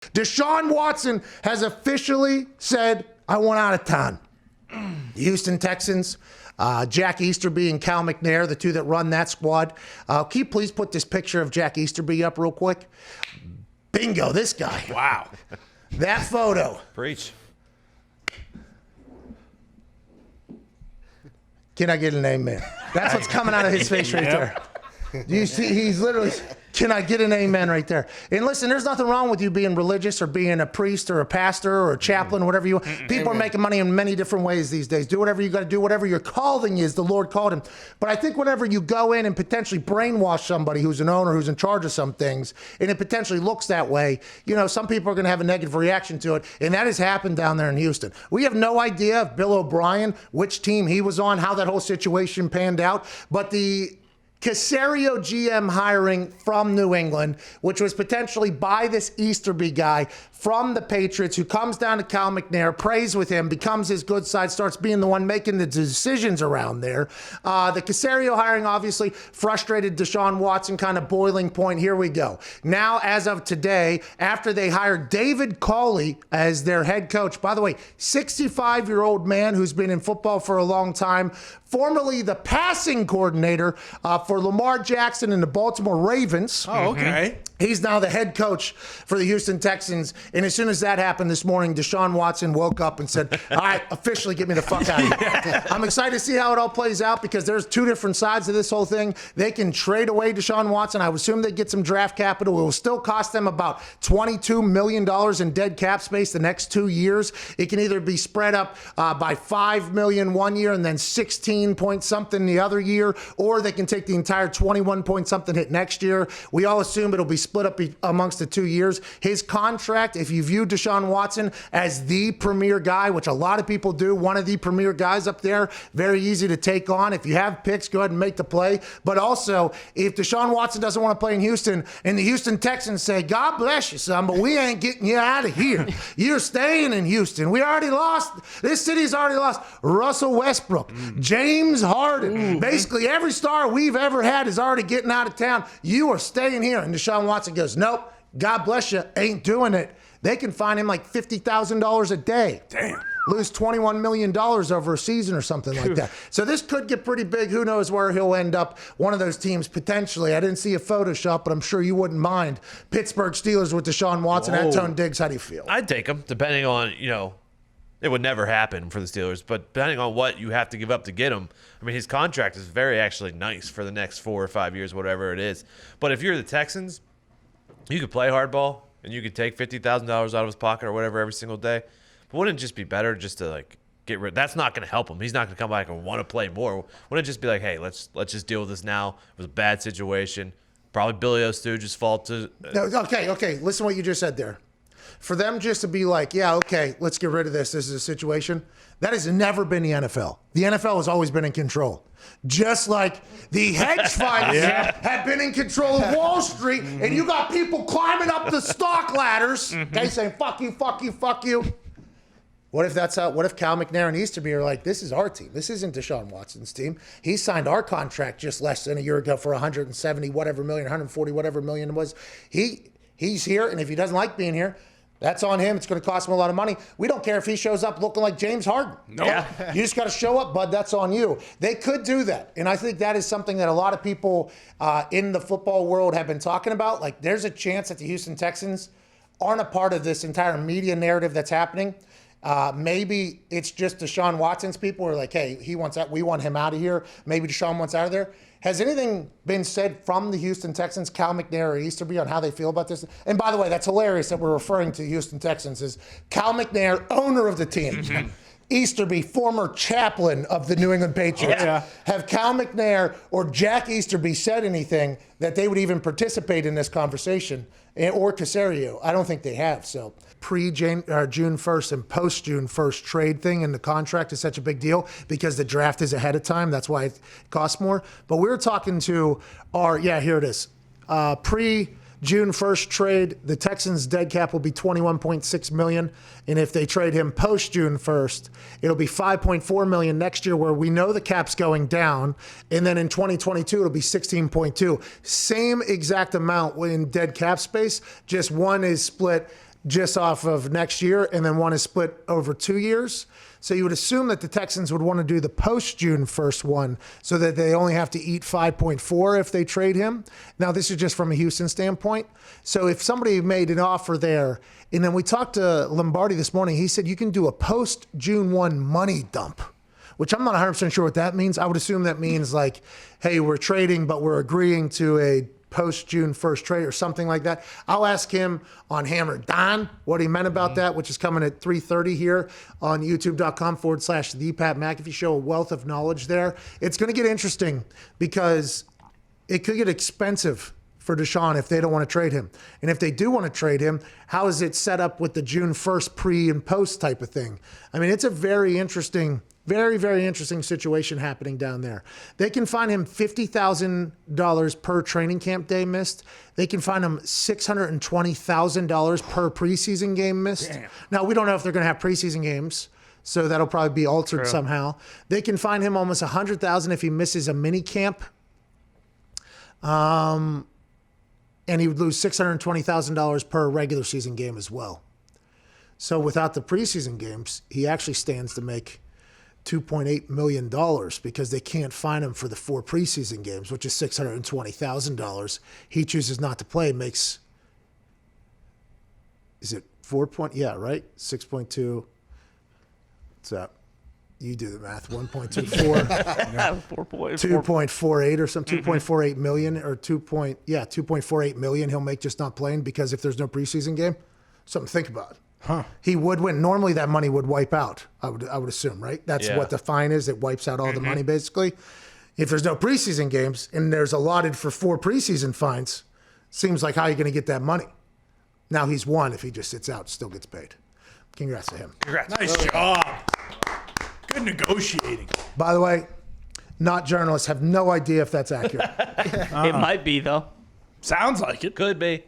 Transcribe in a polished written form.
Deshaun Watson has officially said, I want out of town. The Houston Texans, Jack Easterby and Cal McNair, the two that run that squad. Can you please put this picture of Jack Easterby up real quick? Bingo, this guy. Wow. That photo. Preach. Can I get an amen? That's what's coming out of his face right there. Do you see? He's literally, can I get an amen right there? And listen, there's nothing wrong with you being religious or being a priest or a pastor or a chaplain, whatever you want. People are making money in many different ways these days. Do whatever you got to do, whatever your calling is, the Lord called him. But I think whenever you go in and potentially brainwash somebody who's an owner, who's in charge of some things, and it potentially looks that way, you know, some people are going to have a negative reaction to it. And that has happened down there in Houston. We have no idea if Bill O'Brien, which team he was on, how that whole situation panned out. But the Caserio GM hiring from New England, which was potentially by this Easterby guy from the Patriots, who comes down to Cal McNair, prays with him, becomes his good side, starts being the one making the decisions around there. The Caserio hiring obviously frustrated Deshaun Watson, kind of boiling point. Here we go. Now, as of today, after they hired David Culley as their head coach, by the way, 65-year-old man who's been in football for a long time, formerly the passing coordinator for Lamar Jackson and the Baltimore Ravens. Oh, okay. He's now the head coach for the Houston Texans. And as soon as that happened this morning, Deshaun Watson woke up and said, all right, officially get me the fuck out of here. I'm excited to see how it all plays out because there's two different sides to this whole thing. They can trade away Deshaun Watson. I would assume they get some draft capital. It will still cost them about $22 million in dead cap space the next 2 years. It can either be spread up by $5 million one year and then 16 point something the other year, or they can take the entire 21 point something hit next year. We all assume it'll be split up amongst the 2 years. His contract, if you view Deshaun Watson as the premier guy, which a lot of people do, one of the premier guys up there, very easy to take on. If you have picks, go ahead and make the play. But also, if Deshaun Watson doesn't want to play in Houston and the Houston Texans say, God bless you, son, but we ain't getting you out of here. You're staying in Houston. We already lost. This city's already lost Russell Westbrook, James Harden. Basically, every star we've ever had is already getting out of town. You are staying here. And Deshaun Watson goes, nope, God bless you, ain't doing it. They can fine him like $50,000 a day. Damn. Lose $21 million over a season or something like that. So this could get pretty big. Who knows where he'll end up. One of those teams potentially. I didn't see a Photoshop, but I'm sure you wouldn't mind. Pittsburgh Steelers with Deshaun Watson, Antone Diggs. How do you feel? I'd take him, depending on, you know, it would never happen for the Steelers, but depending on what you have to give up to get him. I mean, his contract is very actually nice for the next 4 or 5 years, whatever it is. But if you're the Texans, you could play hardball and you could take $50,000 out of his pocket or whatever every single day. But wouldn't it just be better just to like get rid? That's not going to help him. He's not going to come back and want to play more. Wouldn't it just be like, hey, let's just deal with this now? It was a bad situation. Probably Billy O'Stooge's fault. Okay. Listen to what you just said there. For them just to be like, yeah, okay, let's get rid of this. This is a situation. That has never been the NFL. The NFL has always been in control. Just like the hedge funds have been in control of Wall Street, and you got people climbing up the stock ladders, okay, saying, fuck you, fuck you, fuck you. What if what if Cal McNair and Easterby are like, this is our team. This isn't Deshaun Watson's team. He signed our contract just less than a year ago for 170 whatever million, 140 whatever million it was. He's here, and if he doesn't like being here, that's on him. It's going to cost him a lot of money. We don't care if he shows up looking like James Harden. No. Yeah. You just got to show up, bud. That's on you. They could do that. And I think that is something that a lot of people in the football world have been talking about. Like, there's a chance that the Houston Texans aren't a part of this entire media narrative that's happening. Maybe it's just Deshaun Watson's people who are like, hey, he wants that. We want him out of here. Maybe Deshaun wants out of there. Has anything been said from the Houston Texans, Cal McNair or Easterby, on how they feel about this? And by the way, that's hilarious that we're referring to Houston Texans as Cal McNair, owner of the team. Easterby, former chaplain of the New England Patriots. Yeah. Have Cal McNair or Jack Easterby said anything that they would even participate in this conversation, or Caserio? I don't think they have. So pre-June 1st and post-June 1st trade thing in the contract is such a big deal because the draft is ahead of time. That's why it costs more. But we were talking to here it is. Pre-June 1st trade, the Texans' dead cap will be $21.6 million. And if they trade him post-June 1st, it'll be $5.4 million next year, where we know the cap's going down. And then in 2022, it'll be $16.2. Same exact amount in dead cap space, just one is split just off of next year, and then one is split over 2 years. So you would assume that the Texans would want to do the post-June 1st one so that they only have to eat 5.4 if they trade him. Now, this is just from a Houston standpoint. So if somebody made an offer there, and then we talked to Lombardi this morning, he said you can do a post-June 1 money dump, which I'm not 100% sure what that means. I would assume that means like, hey, we're trading, but we're agreeing to a post-June 1st trade or something like that. I'll ask him on Hammer Don what he meant about that, which is coming at 3:30 here on youtube.com/The Pat McAfee Show. A wealth of knowledge there. It's going to get interesting because it could get expensive for Deshaun if they don't want to trade him. And if they do want to trade him, how is it set up with the June 1st pre and post type of thing? I mean, it's a very interesting, very, very interesting situation happening down there. They can find him $50,000 per training camp day missed. They can find him $620,000 per preseason game missed. Damn. Now, we don't know if they're going to have preseason games, so that'll probably be altered somehow. They can find him almost $100,000 if he misses a mini camp. And he would lose $620,000 per regular season game as well. So without the preseason games, he actually stands to make $2.8 million because they can't fine him for the 4 preseason games, which is $620,000. He chooses not to play, makes, is it 4 point? Yeah, right? 6.2. What's that? You do the math. 1.24. 2.48 or something. 2.48 million or 2.48 million he'll make just not playing because if there's no preseason game. Something to think about. Huh. He would win. Normally that money would wipe out, I would assume, right? That's what the fine is. It wipes out all the money basically. If there's no preseason games and there's allotted for 4 preseason fines, seems like how you're going to get that money. Now he's won. If he just sits out, still gets paid. Congrats to him. Congrats. Nice job. Good negotiating. By the way, not journalists, have no idea if that's accurate. It might be, though. Sounds like it. Could be.